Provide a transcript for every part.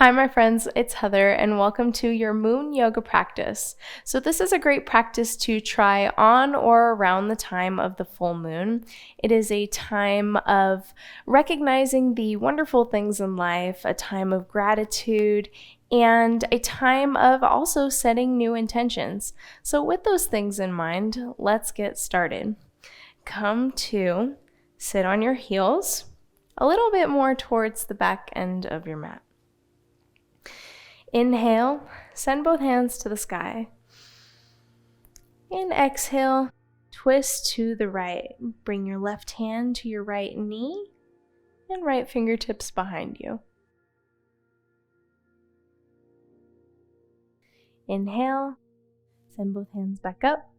Hi, my friends, it's Heather, and welcome to your moon yoga practice. So this is a great practice to try on or around the time of the full moon. It is a time of recognizing the wonderful things in life, a time of gratitude, and a time of also setting new intentions. So with those things in mind, let's get started. Come to sit on your heels, a little bit more towards the back end of your mat. Inhale, send both hands to the sky. And exhale, twist to the right. Bring your left hand to your right knee and right fingertips behind you. Inhale, send both hands back up.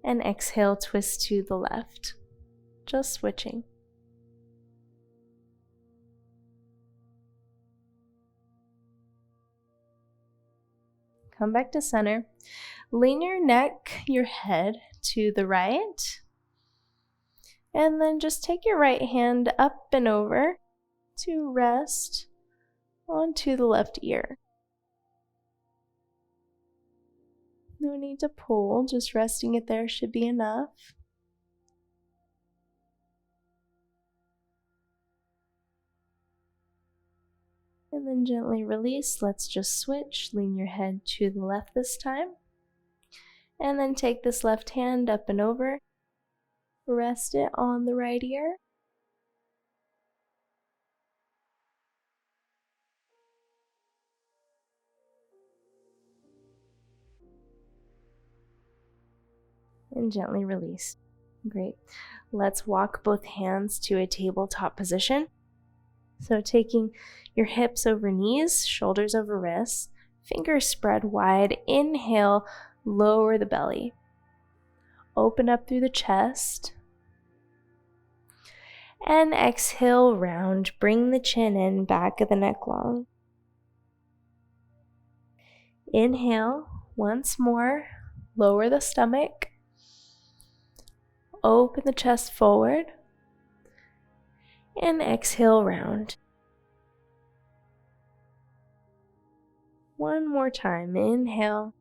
And exhale, twist to the left. Just switching. Come back to center. Lean your neck, your head to the right. And then just take your right hand up and over to rest onto the left ear. No need to pull, just resting it there should be enough. And then gently release. Let's just switch. Lean your head to the left this time. And then take this left hand up and over. Rest it on the right ear. And gently release. Great. Let's walk both hands to a tabletop position. So taking your hips over knees, shoulders over wrists, fingers spread wide. Inhale, lower the belly. Open up through the chest. And exhale, round. Bring the chin in, back of the neck long. Inhale, once more. Lower the stomach. Open the chest forward. And exhale, round. One more time. Inhale,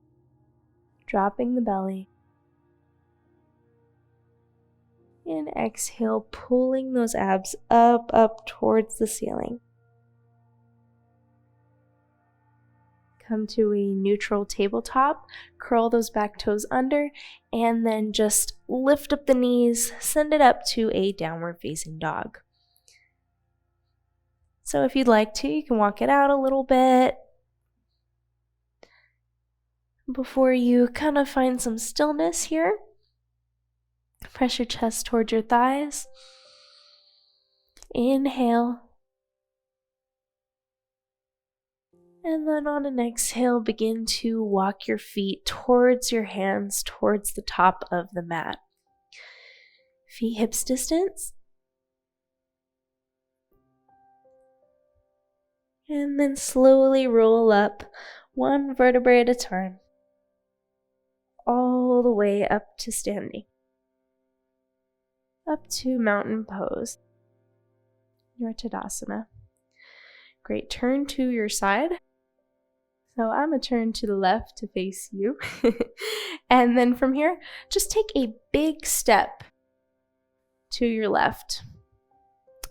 dropping the belly. And exhale, pulling those abs up towards the ceiling. Come to a neutral tabletop, curl those back toes under, and then just lift up the knees, send it up to a downward facing dog. So if you'd like to, you can walk it out a little bit before you kind of find some stillness here. Press your chest towards your thighs. Inhale. And then on an exhale, begin to walk your feet towards your hands, towards the top of the mat. Feet hips distance. And then slowly roll up one vertebrae at a time, all the way up to standing, up to mountain pose, your Tadasana. Great, turn to your side. So I'm going to turn to the left to face you. And then from here, just take a big step to your left.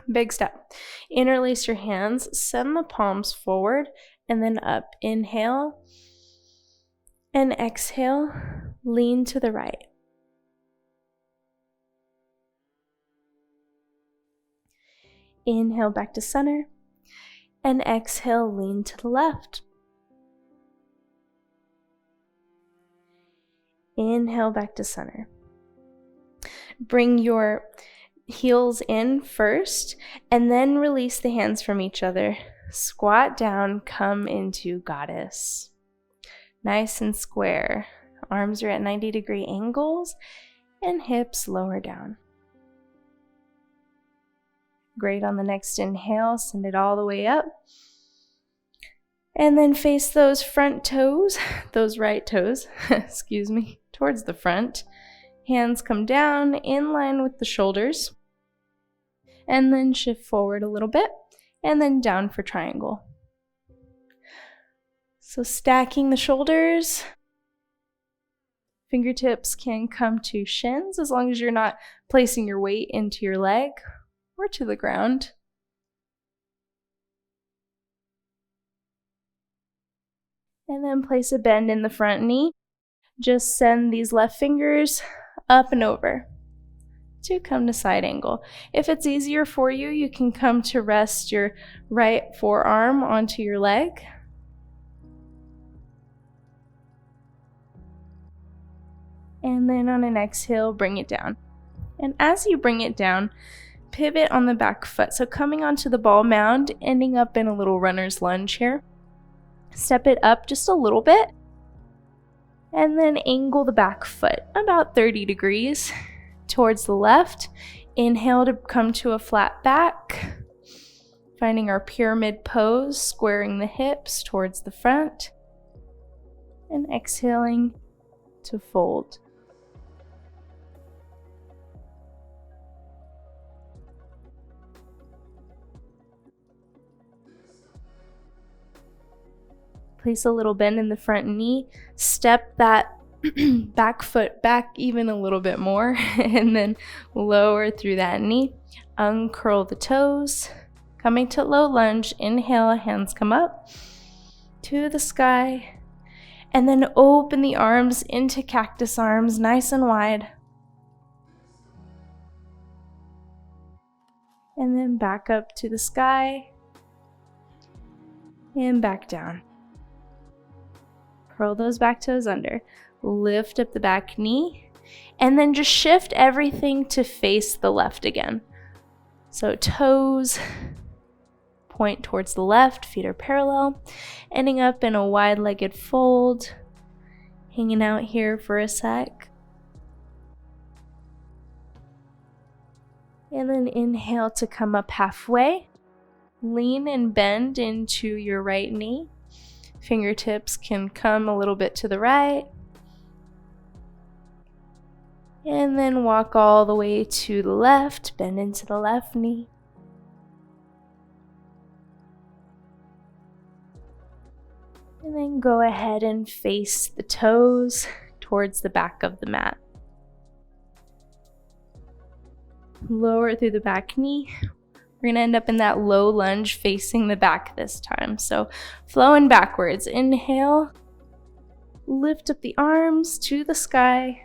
Big step. Interlace your hands, send the palms forward and then up. Inhale and exhale, lean to the right. Inhale back to center and exhale, lean to the left. Inhale back to center. Bring your heels in first, and then release the hands from each other. Squat down, come into goddess. Nice and square. Arms are at 90-degree angles, and hips lower down. Great. On the next inhale, send it all the way up. And then face those front toes, those right toes, excuse me, towards the front. Hands come down in line with the shoulders. And then shift forward a little bit. and then down for triangle. So stacking the shoulders, fingertips can come to shins as long as you're not placing your weight into your leg or to the ground. And then place a bend in the front knee. Just send these left fingers up and over to come to side angle. If it's easier for you, you can come to rest your right forearm onto your leg. And then on an exhale, bring it down. And as you bring it down, pivot on the back foot. So coming onto the ball mound, ending up in a little runner's lunge here. Step it up just a little bit, and then angle the back foot about 30 degrees towards the left. Inhale to come to a flat back, finding our pyramid pose, squaring the hips towards the front, and exhaling to fold. Place a little bend in the front knee, step that back foot back even a little bit more, and then lower through that knee. Uncurl the toes, coming to low lunge. Inhale, hands come up to the sky, and then open the arms into cactus arms, nice and wide. And then back up to the sky, and back down. Curl those back toes under, lift up the back knee, and then just shift everything to face the left again. So toes point towards the left, feet are parallel, ending up in a wide-legged fold, hanging out here for a sec. And then inhale to come up halfway, lean and bend into your right knee. Fingertips can come a little bit to the right. And then walk all the way to the left, bend into the left knee. And then go ahead and face the toes towards the back of the mat. Lower through the back knee. We're gonna end up in that low lunge facing the back this time. So flowing backwards. Inhale, lift up the arms to the sky.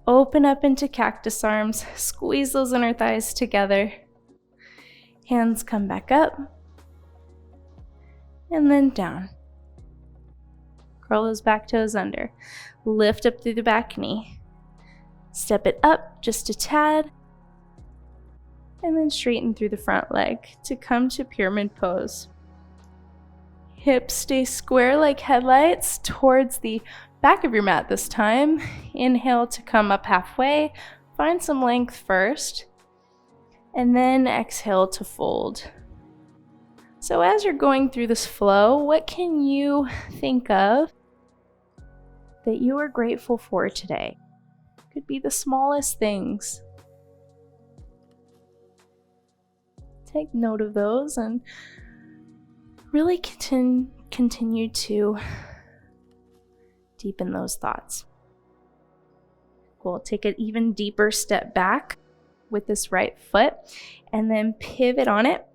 Open up into cactus arms. Squeeze those inner thighs together. Hands come back up. And then down. Curl those back toes under. Lift up through the back knee. Step it up just a tad. And then straighten through the front leg to come to pyramid pose. Hips stay square like headlights towards the back of your mat this time. Inhale to come up halfway. Find some length first. And then exhale to fold. So as you're going through this flow, what can you think of that you are grateful for today? Could be the smallest things. Take note of those and really continue to deepen those thoughts. We'll take an even deeper step back with this right foot and then pivot on it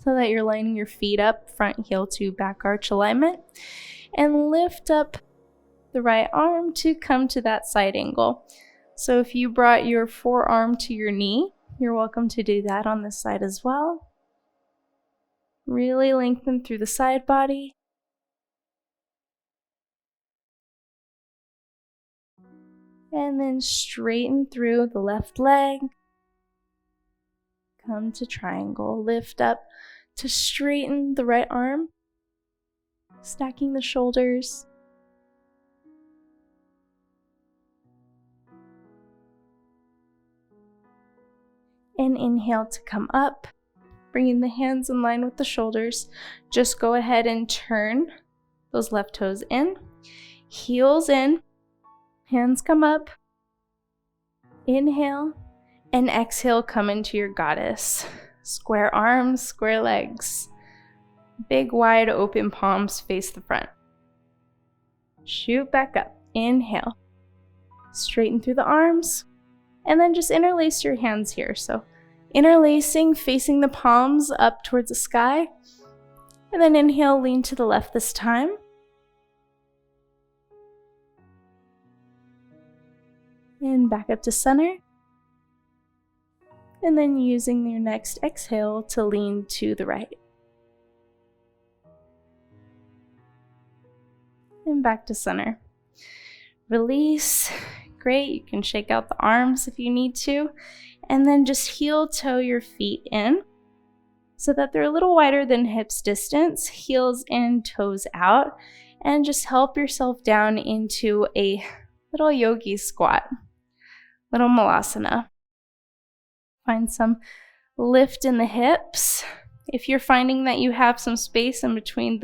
so that you're lining your feet up, front heel to back arch alignment, and lift up the right arm to come to that side angle. So if you brought your forearm to your knee, you're welcome to do that on this side as well. Really lengthen through the side body. And then straighten through the left leg. Come to triangle. Lift up to straighten the right arm. Stacking the shoulders. And inhale to come up, bringing the hands in line with the shoulders. Just go ahead and turn those left toes in, heels in, hands come up, inhale, and exhale, come into your goddess. Square arms, square legs. Big wide open palms face the front. Shoot back up. Inhale. Straighten through the arms. And then just interlace your hands here. So interlacing, facing the palms up towards the sky. And then inhale, lean to the left this time. And back up to center. And then using your next exhale to lean to the right. And back to center. Release. Great, you can shake out the arms if you need to. And then just heel toe your feet in so that they're a little wider than hips distance. Heels in, toes out. And just help yourself down into a little yogi squat. Little malasana. Find some lift in the hips. If you're finding that you have some space in between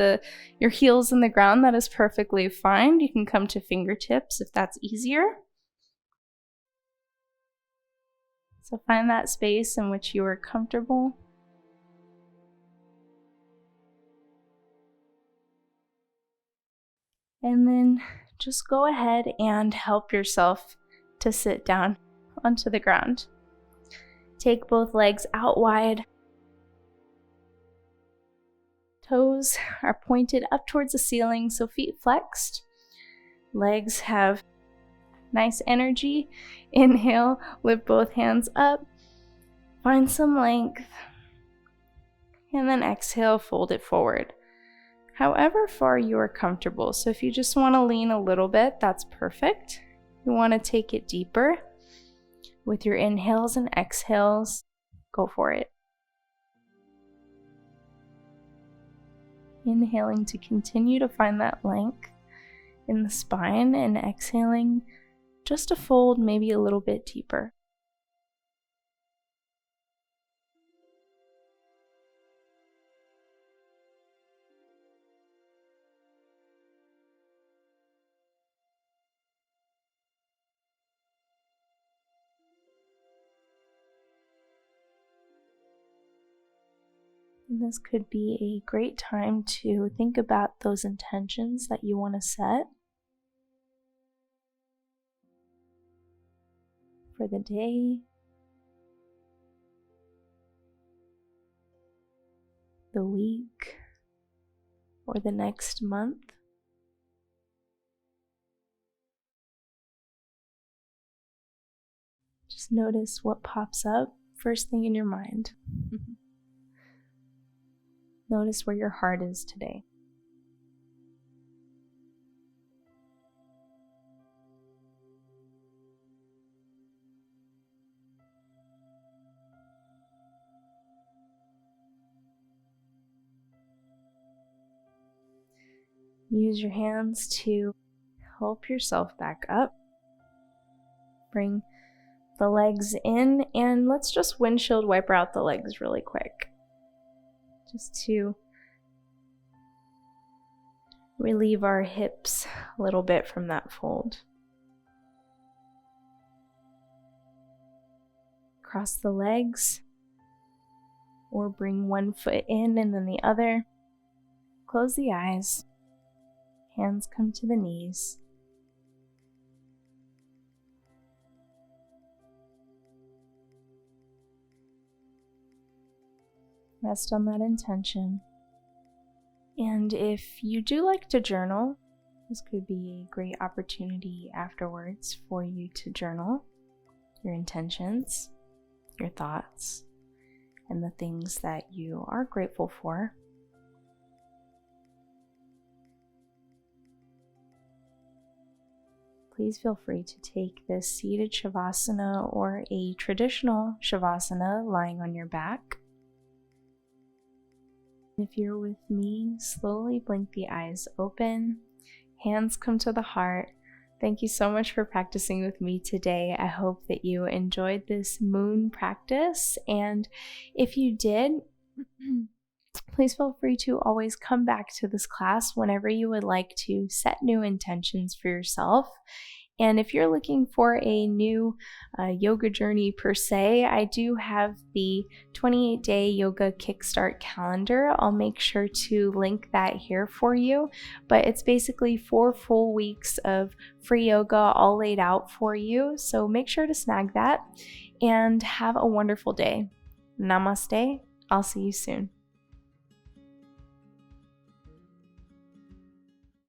your heels and the ground, that is perfectly fine. You can come to fingertips if that's easier. So find that space in which you are comfortable. And then just go ahead and help yourself to sit down onto the ground. Take both legs out wide. Toes are pointed up towards the ceiling, so feet flexed. Legs have nice energy. Inhale, lift both hands up. Find some length. And then exhale, fold it forward. However far you are comfortable. So if you just want to lean a little bit, that's perfect. You want to take it deeper. With your inhales and exhales, go for it. Inhaling to continue to find that length in the spine and exhaling just to fold maybe a little bit deeper. And this could be a great time to think about those intentions that you want to set for the day, the week, or the next month. Just notice what pops up first thing in your mind. Notice where your heart is today. Use your hands to help yourself back up. Bring the legs in, and let's just windshield wiper out the legs really quick. Just to relieve our hips a little bit from that fold. Cross the legs, or bring one foot in and then the other. Close the eyes. Hands come to the knees. Rest on that intention. And if you do like to journal, this could be a great opportunity afterwards for you to journal your intentions, your thoughts, and the things that you are grateful for. Please feel free to take this seated Shavasana or a traditional Shavasana lying on your back. If you're with me, slowly blink the eyes open, hands come to the heart. Thank you so much for practicing with me today. I hope that you enjoyed this moon practice, and if you did, please feel free to always come back to this class whenever you would like to set new intentions for yourself And if you're looking for a new yoga journey per se, I do have the 28-day yoga kickstart calendar. I'll make sure to link that here for you. But it's basically 4 full weeks of free yoga all laid out for you. So make sure to snag that and have a wonderful day. Namaste. I'll see you soon.